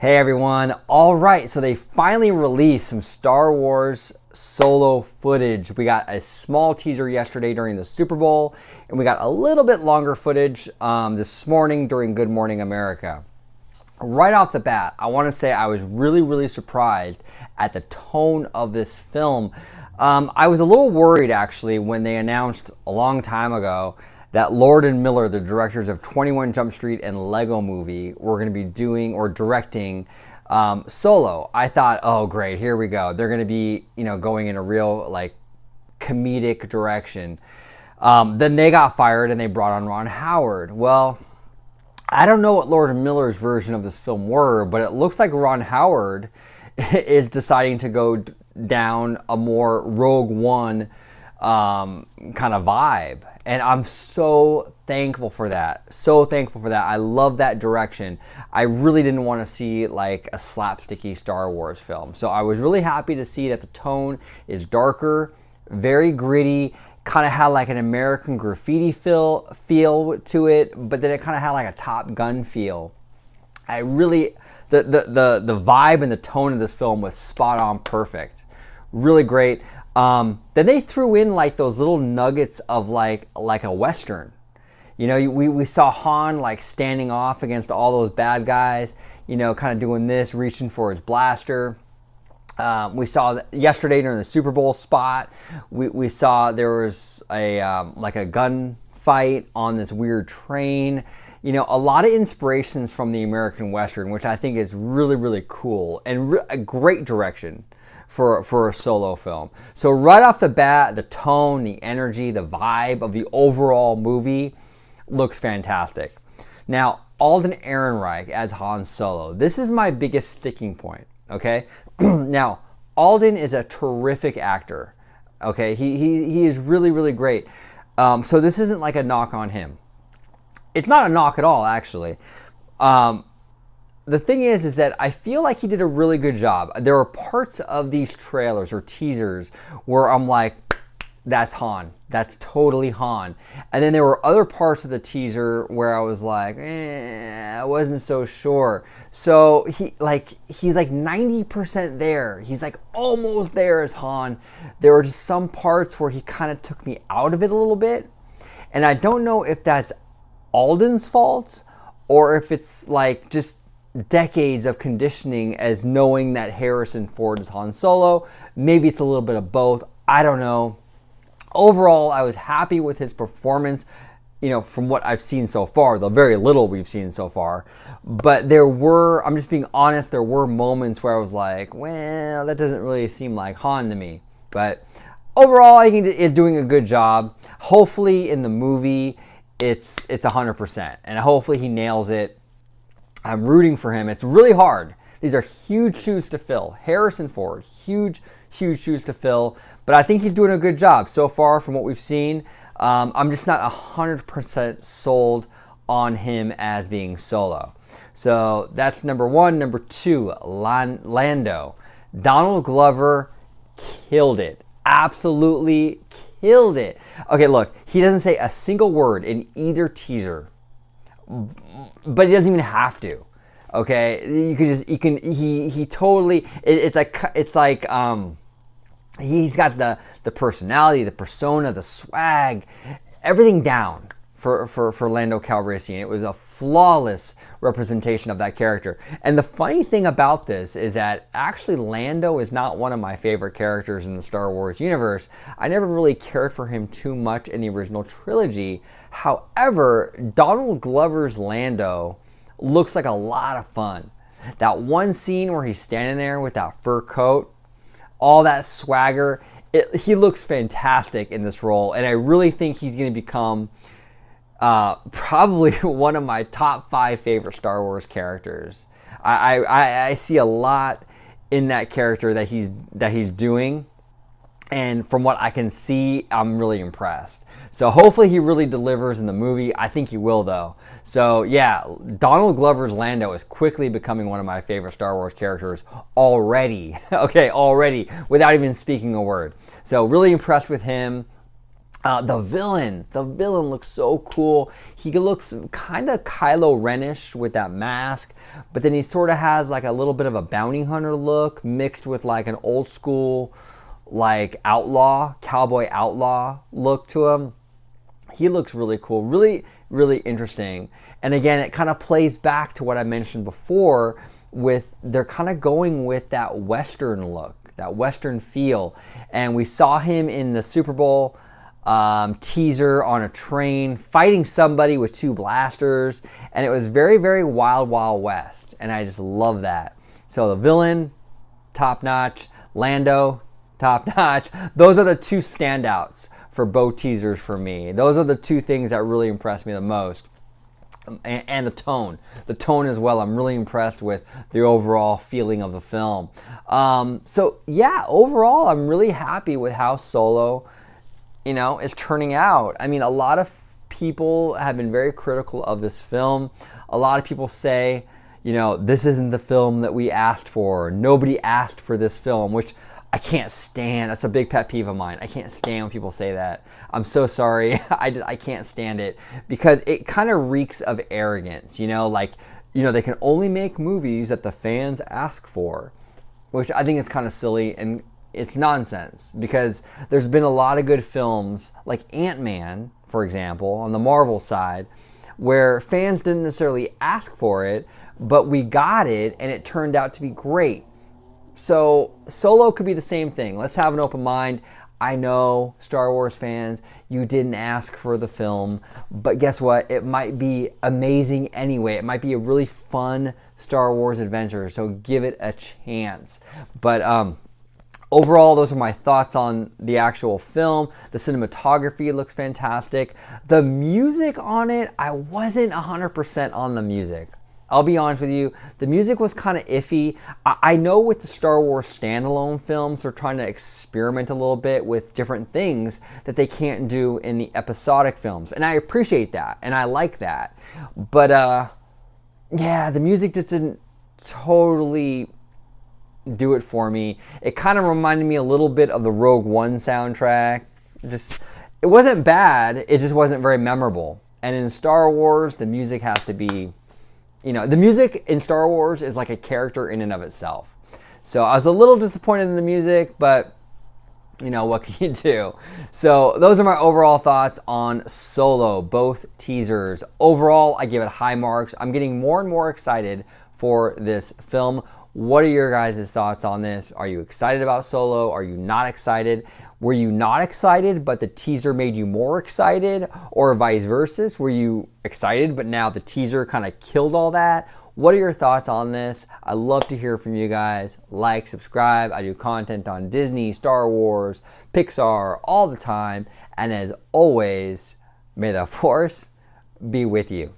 Hey everyone. All right, so they finally released some Star Wars Solo footage. We got a small teaser yesterday during the Super Bowl, and we got a little bit longer footage this morning during Good Morning America. Right off the bat, I want to say I was really surprised at the tone of this film. I was a little worried actually when they announced a long time ago that Lord and Miller, the directors of 21 Jump Street and Lego Movie, were going to be doing or directing Solo. I thought, oh great, here we go. They're going to be, going in a real comedic direction. Then they got fired and they brought on Ron Howard. Well, I don't know what Lord and Miller's version of this film were, but it looks like Ron Howard is deciding to go down a more Rogue One kind of vibe. And I'm so thankful for that. I love that direction. I really didn't want to see like a slapsticky Star Wars film. So I was really happy to see that the tone is darker, very gritty, kind of had like an American Graffiti feel to it, but then it kind of had like a Top Gun feel. The vibe and the tone of this film was spot on perfect. Really great. Then they threw in like those little nuggets of like a Western. We saw Han like standing off against all those bad guys, kind of doing this, reaching for his blaster. We saw yesterday during the Super Bowl spot, we saw there was a gun fight on this weird train. A lot of inspirations from the American Western, which I think is really cool and a great direction for a Solo film. So right off the bat, the tone, the energy, the vibe of the overall movie looks fantastic. Now, Alden Ehrenreich as Han Solo. This is my biggest sticking point, okay? Now, Alden is a terrific actor, okay? He is really great. So this isn't like a knock on him. It's not a knock at all, actually. The thing is that I feel like he did a really good job. There are parts of these trailers or teasers where I'm like, that's Han. That's totally Han. And then there were other parts of the teaser where I was like, I wasn't so sure. So he's like 90% there. He's like almost there as Han. There were just some parts where he kind of took me out of it a little bit. And I don't know if that's Alden's fault or if it's like just decades of conditioning as knowing that Harrison Ford is Han Solo. Maybe it's a little bit of both. I don't know. Overall, I was happy with his performance, from what I've seen so far, the very little we've seen so far. But I'm just being honest, there were moments where I was like, well, that doesn't really seem like Han to me. But overall, I think it's doing a good job. Hopefully in the movie, it's 100%. And hopefully he nails it. I'm rooting for him. It's really hard. These are huge shoes to fill. Harrison Ford, huge shoes to fill. But I think he's doing a good job so far from what we've seen. I'm just not 100% sold on him as being Solo. So that's number one. Number two, Lando. Donald Glover killed it. Absolutely killed it. Okay, look, he doesn't say a single word in either teaser. But he doesn't even have to. Okay, he totally. It's like he's got the personality, the persona, the swag, everything down for Lando Calrissian. It was a flawless representation of that character. And the funny thing about this is that actually Lando is not one of my favorite characters in the Star Wars universe. I never really cared for him too much in the original trilogy. However, Donald Glover's Lando looks like a lot of fun. That one scene where he's standing there with that fur coat, all that swagger, he looks fantastic in this role. And I really think he's going to become probably one of my top 5 favorite Star Wars characters. I see a lot in that character that he's doing. And from what I can see, I'm really impressed. So hopefully he really delivers in the movie. I think he will, though. So yeah, Donald Glover's Lando is quickly becoming one of my favorite Star Wars characters already. Okay, already, without even speaking a word. So really impressed with him. The villain looks so cool. He looks kind of Kylo Ren-ish with that mask, but then he sort of has like a little bit of a bounty hunter look mixed with like an old school, like cowboy outlaw look to him. He looks really cool, really, really interesting. And again, it kind of plays back to what I mentioned before with they're kind of going with that Western look, that Western feel. And we saw him in the Super Bowl teaser on a train fighting somebody with two blasters, and it was very, very Wild Wild West, and I just love that. So the villain, top notch. Lando, top notch. Those are the two standouts for both teasers for me. Those are the two things that really impressed me the most. And the tone as well. I'm really impressed with the overall feeling of the film. So yeah, overall I'm really happy with how Solo is turning out. I mean, a lot of people have been very critical of this film. A lot of people say, this isn't the film that we asked for. Nobody asked for this film, which I can't stand. That's a big pet peeve of mine. I can't stand when people say that. I'm so sorry. I can't stand it because it kind of reeks of arrogance, they can only make movies that the fans ask for, which I think is kind of silly and it's nonsense because there's been a lot of good films like Ant-Man, for example, on the Marvel side, where fans didn't necessarily ask for it, but we got it and it turned out to be great. So Solo could be the same thing. Let's have an open mind. I know, Star Wars fans, you didn't ask for the film, but guess what? It might be amazing anyway. It might be a really fun Star Wars adventure, so give it a chance. But overall, those are my thoughts on the actual film. The cinematography looks fantastic. The music on it, I wasn't 100% on the music. I'll be honest with you, the music was kind of iffy. I know with the Star Wars standalone films, they're trying to experiment a little bit with different things that they can't do in the episodic films. And I appreciate that, and I like that. But yeah, the music just didn't totally do it for me. It kind of reminded me a little bit of the Rogue One soundtrack. It wasn't bad, it just wasn't very memorable. And in Star Wars, the music has to be, the music in Star Wars is like a character in and of itself. So I was a little disappointed in the music, but what can you do? So those are my overall thoughts on Solo, both teasers. Overall, I give it high marks. I'm getting more and more excited for this film. What are your guys' thoughts on this? Are you excited about Solo? Are you not excited? Were you not excited, but the teaser made you more excited? Or vice versa? Were you excited, but now the teaser kind of killed all that? What are your thoughts on this? I love to hear from you guys. Like, subscribe. I do content on Disney, Star Wars, Pixar, all the time. And as always, may the Force be with you.